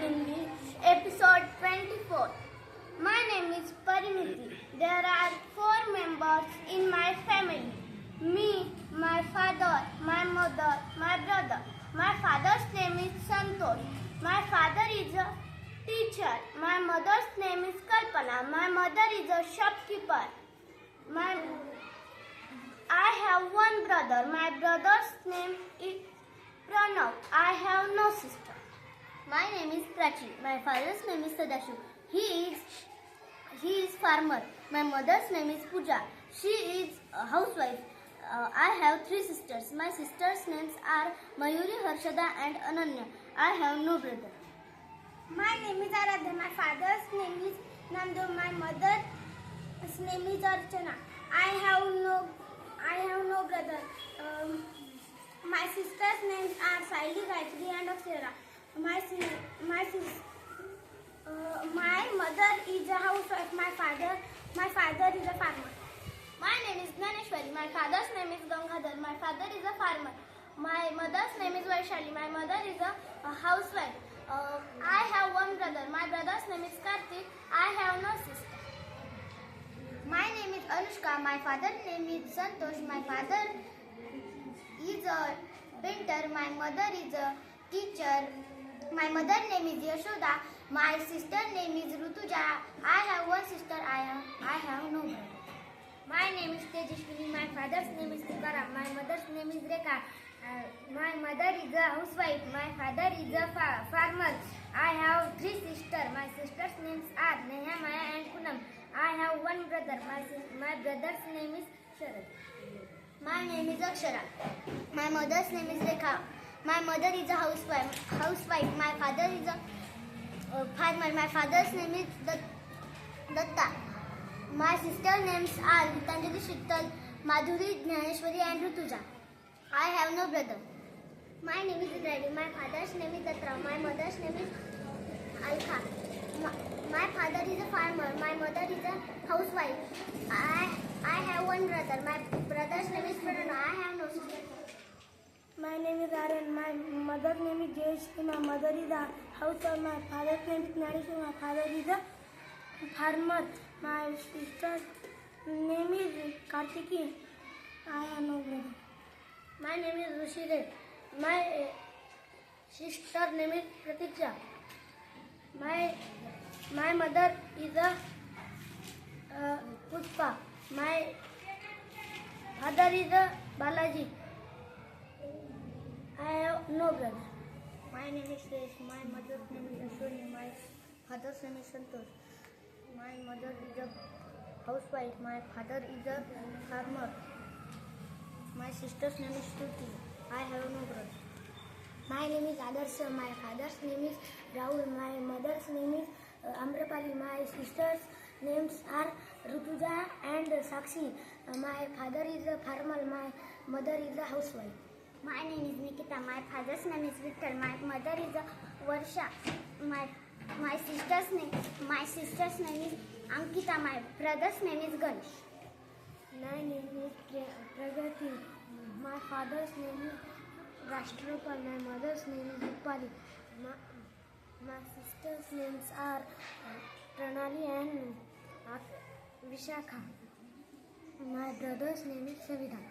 English, episode 24. My name is Pariniti. There are 4 members in my family. Me, my father, my mother, my brother. My father's name is Santosh. My father is a teacher. My mother's name is Kalpana. My mother is a shopkeeper. I have one brother. My brother's name is Pranav. I have no sister. My name is Prachi. My father's name is Sadashiv. He is farmer. My mother's name is Pooja. She is a housewife. I have 3 sisters. My sisters' names are Mayuri, Harshada and Ananya. I have no brother. My name is Aradhya. My father's name is Nandu. My mother's name is Archana. I have no brother. My sisters' names are Saili, Gayatri and Akshara. My mother is a housewife. My father is a farmer. My name is Gnaneshwari. My father's name is Gangadhar. My father is a farmer. My mother's name is Vaishali. My mother is a housewife. I have one brother. My brother's name is Karthik. I have no sister. My name is Anushka. My father's name is Santosh. My father is a painter. My mother is a teacher. My mother's name is Yashoda. My sister's name is Rutuja. I have one sister. I have no brother. My name is Tejashwini. My father's name is Tukaram. My mother's name is Rekha. My mother is a housewife. My father is a farmer. I have 3 sisters. My sisters' names are Neha, Maya and Punam. I have one brother. My brother's name is Sharad. My name is Akshara. My mother's name is Rekha. My mother is a housewife. My father is a farmer. My father's name is Datta. My sister names are Gitanjali, Shittal, Madhuri, Gnaneshwari and Rutuja. I have no brother. My name is Reddy. My father's name is Datra. My mother's name is Alka. My father is a farmer. My mother is a housewife. I have one brother. My brother's name is Pranana. I have no sister. My name is Aryan. My mother's name is Jayashri. My mother is a housewife. My father's name is Gnaneshwar. My father is a farmer. My sister's name is Kartiki. I have no brother. My name is Rushire. My sister name is Pratiksha. My mother is a Puspa. My father is a Balaji. I have no brother. My name is Suresh. My mother's name is Ashwini. My father's name is Santosh. My mother is a housewife. My father is a farmer. My sister's name is Shruti. I have no brother. My name is Adarsh. My father's name is Rahul. My mother's name is Amrapali. My sister's names are Rutuja and Sakshi. My father is a farmer. My mother is a housewife. My name is Nikita. My father's name is Victor. My mother is a Varsha. My sister's name is Ankita. My brother's name is Ganesh. My name is Pragati. My father's name is Rashtrapal. My mother's name is Upali. My sisters' names are Pranali and Vishakha. My brother's name is Savidhan.